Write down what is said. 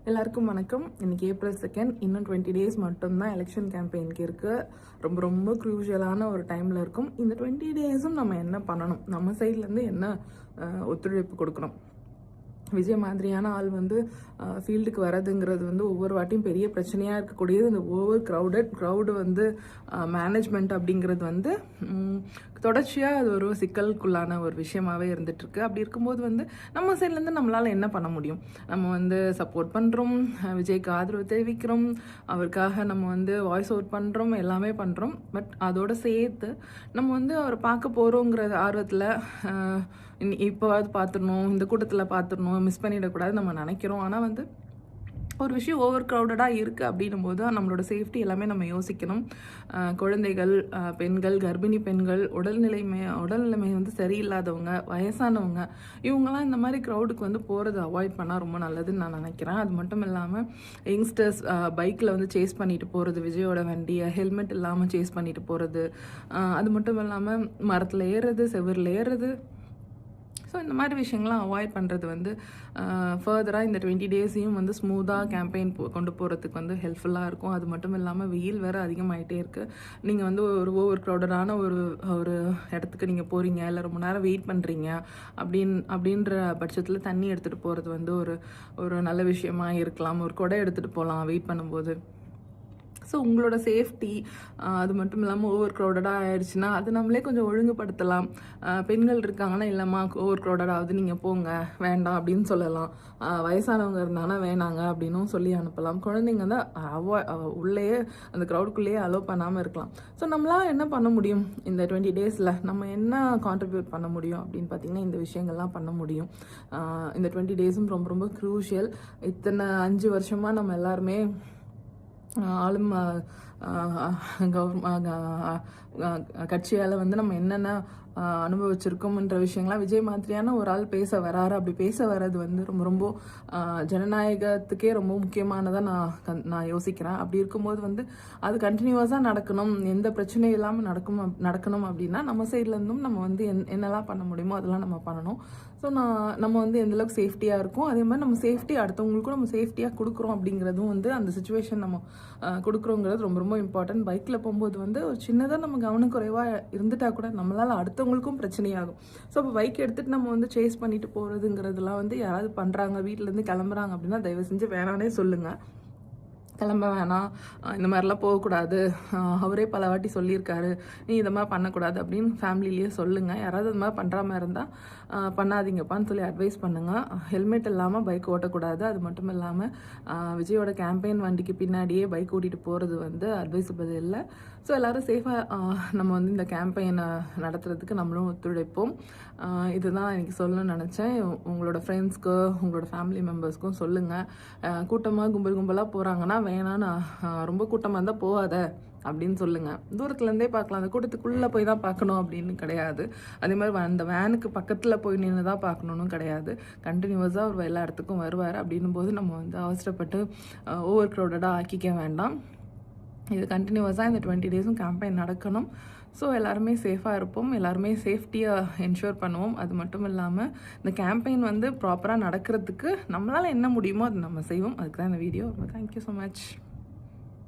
எல்லாருக்கும் வணக்கம். இன்னைக்கு ஏப்ரல் 2 இன்னும் 20 டேஸ் மட்டும்தான் எலெக்ஷன் கேம்பெயினுக்கு இருக்குது. ரொம்ப க்ரூஷியலான ஒரு டைமில் இருக்கும். இந்த 20 டேஸும் நம்ம என்ன பண்ணணும், நம்ம சைட்லேருந்து என்ன ஒத்துழைப்பு கொடுக்கணும். விஜய் மாதிரியான ஆள் ஃபீல்டுக்கு வரதுங்கிறது ஒவ்வொரு வாட்டியும் பெரிய பிரச்சனையாக இருக்கக்கூடியது. இந்த க்ரௌடு மேனேஜ்மெண்ட் அப்படிங்கிறது தொடர்ச்சியாக அது ஒரு சிக்கலுக்குள்ளான ஒரு விஷயமாகவே இருந்துகிட்ருக்கு. அப்படி இருக்கும்போது நம்ம சைட்லேருந்து நம்மளால் என்ன பண்ண முடியும்? நம்ம சப்போர்ட் பண்ணுறோம், விஜய்க்கு ஆதரவு தெரிவிக்கிறோம், அவருக்காக நம்ம வாய்ஸ் அவுட் பண்ணுறோம், எல்லாமே பண்ணுறோம். பட் அதோடு சேர்த்து நம்ம அவரை பார்க்க போகிறோங்கிற ஆர்வத்தில் இப்போவாது பார்த்துடணும், இந்த கூட்டத்தில் பார்த்துடணும், மிஸ் பண்ணிடக்கூடாது நம்ம நினைக்கிறோம். ஆனால் ஒரு விஷயம் ஓவர் க்ரௌடடாக இருக்குது அப்படின்னும் போது நம்மளோட சேஃப்டி எல்லாமே நம்ம யோசிக்கணும். குழந்தைகள், பெண்கள், கர்ப்பிணி பெண்கள், உடல்நிலைமை சரியில்லாதவங்க, வயசானவங்க, இவங்கெல்லாம் இந்த மாதிரி க்ரௌடுக்கு போகிறது அவாய்ட் பண்ணால் ரொம்ப நல்லதுன்னு நான் நினைக்கிறேன். அது மட்டும் இல்லாமல் யங்ஸ்டர்ஸ் பைக்கில் சேஸ் பண்ணிட்டு போகிறது, விஜயோட வண்டியை ஹெல்மெட் இல்லாமல் சேஸ் பண்ணிட்டு போகிறது, அது மட்டும் இல்லாமல் மரத்தில் ஏறுறது, செவரில் ஏறுறது, ஸோ இந்த மாதிரி விஷயங்கள்லாம் அவாய்ட் பண்ணுறது ஃபர்தராக இந்த 20 டேஸையும் ஸ்மூத்தாக கேம்பெயின் கொண்டு போகிறதுக்கு ஹெல்ப்ஃபுல்லாக இருக்கும். அது மட்டும் இல்லாமல் வெயில் வேறு அதிகமாகிட்டே இருக்குது. நீங்கள் ஒரு ஓவர் க்ரௌடடான ஒரு இடத்துக்கு நீங்கள் போகிறீங்க, இல்லை ரொம்ப நேரம் வெயிட் பண்ணுறீங்க அப்படின்ற பட்சத்தில் தண்ணி எடுத்துகிட்டு போகிறது ஒரு நல்ல விஷயமா இருக்கலாம். ஒரு குடை எடுத்துகிட்டு போகலாம் வெயிட் பண்ணும்போது. ஸோ உங்களோட சேஃப்டி, அது மட்டும் இல்லாமல் ஓவர் க்ரௌடடாக ஆயிடுச்சுன்னா அது நம்மளே கொஞ்சம் ஒழுங்குபடுத்தலாம். பெண்கள் இருக்காங்கன்னா, இல்லைம்மா ஓவர் க்ரௌடடாவது நீங்கள் போங்க, வேண்டாம் அப்படின்னு சொல்லலாம். வயசானவங்க இருந்தாங்கன்னா வேணாங்க அப்படின்னும் சொல்லி அனுப்பலாம். குழந்தைங்க தான் உள்ளேயே அந்த க்ரௌடுக்குள்ளேயே அலோவ் பண்ணாமல் இருக்கலாம். ஸோ நம்மளால் என்ன பண்ண முடியும் இந்த 20 டேஸில்? நம்ம என்ன கான்ட்ரிபியூட் பண்ண முடியும் அப்படின்னு பார்த்தீங்கன்னா, இந்த விஷயங்கள்லாம் பண்ண முடியும். இந்த 20 டேஸும் ரொம்ப க்ரூஷியல். இத்தனை 5 வருஷமாக நம்ம எல்லாருமே ஆளும் கட்சியால் நம்ம என்னென்ன அனுபவிச்சிருக்கோம்ன்ற விஷயங்கள்லாம் விஜய் மாதிரியான ஒரு ஆள் பேச வராரு. அப்படி பேச வர்றது ரொம்ப ஜனநாயகத்துக்கே ரொம்ப முக்கியமானதாக நான் யோசிக்கிறேன். அப்படி இருக்கும்போது அது கண்டினியூஸாக நடக்கணும், எந்த பிரச்சனையும் இல்லாமல் நடக்கணும் அப்படின்னா நம்ம சைட்லேருந்தும் நம்ம என்னெல்லாம் பண்ண முடியுமோ அதெல்லாம் நம்ம பண்ணணும். ஸோ நம்ம எந்தளவுக்கு சேஃப்டியாக இருக்கும், அதே மாதிரி நம்ம சேஃப்டி அடுத்தவங்களுக்கும் நம்ம சேஃப்டியாக கொடுக்குறோம் அப்படிங்கிறதும் அந்த சுச்சுவேஷன் நம்ம கொடுக்குறோங்கிறது ரொம்ப இம்பார்ட்டன்ட். பைக்கில் போகும்போது ஒரு சின்னதாக நம்ம கவனக்குறைவாக இருந்துட்டால் கூட நம்மளால் அடுத்தவங்களுக்கும் பிரச்சனையாகும். ஸோ அப்போ பைக் எடுத்துகிட்டு நம்ம சேஸ் பண்ணிட்டு போகிறதுங்கிறதுலாம் யாராவது பண்ணுறாங்க, வீட்டிலேருந்து கிளம்புறாங்க அப்படின்னா தயவு செஞ்சு வேணானே சொல்லுங்கள். கிளம்ப வேணாம், இந்த மாதிரிலாம் போகக்கூடாது, அவரே பல வாட்டி சொல்லியிருக்காரு, நீ இதை மாதிரி பண்ணக்கூடாது அப்படின்னு ஃபேமிலிலேயே சொல்லுங்கள். யாராவது இது மாதிரி பண்ணுற மாதிரி இருந்தால் பண்ணாதீங்கப்பான்னு சொல்லி அட்வைஸ் பண்ணுங்கள். ஹெல்மெட் இல்லாமல் பைக் ஓட்டக்கூடாது. அது மட்டும் இல்லாமல் விஜயோட கேம்பெயின் வண்டிக்கு பின்னாடியே பைக் ஓட்டிகிட்டு போகிறது அட்வைஸபிள் இல்லை. ஸோ எல்லோரும் சேஃபாக நம்ம இந்த கேம்பெயினை நடத்துறதுக்கு நம்மளும் ஒத்துழைப்போம். இதுதான் எனக்கு சொல்லணும்னு நினச்சேன். உங்களோட ஃப்ரெண்ட்ஸ்க்கு, உங்களோட ஃபேமிலி மெம்பர்ஸ்க்கும் சொல்லுங்கள். கூட்டமாக கும்பலாக போகிறாங்கன்னா வேணான்னு, ரொம்ப கூட்டமாக இருந்தால் போகாத அப்படின்னு சொல்லுங்கள். தூரத்துலேருந்தே பார்க்கலாம், அந்த கூட்டத்துக்குள்ளே போய் தான் பார்க்கணும் அப்படின்னு கிடையாது. அதே மாதிரி அந்த வேனுக்கு பக்கத்தில் போய் நின்று தான் பார்க்கணுன்னு கிடையாது. கண்டினியூஸாக அவர் எல்லா இடத்துக்கும் வருவார். அப்படின்னும் போது நம்ம அவசரப்பட்டு ஓவர் க்ரௌடடாக ஆக்கிக்க வேண்டாம். இது கண்டினியூஸாக இந்த 20 டேஸும் கேம்பெயின் நடக்கணும். ஸோ எல்லாருமே சேஃபாக இருப்போம், எல்லாருமே சேஃப்டியாக என்ஷூர் பண்ணுவோம். அது மட்டும் இல்லாமல் இந்த கேம்பெயின் ப்ராப்பராக நடக்கிறதுக்கு நம்மளால் என்ன முடியுமோ அது நம்ம செய்வோம். அதுக்கு தான் இந்த வீடியோ. Thank you so much.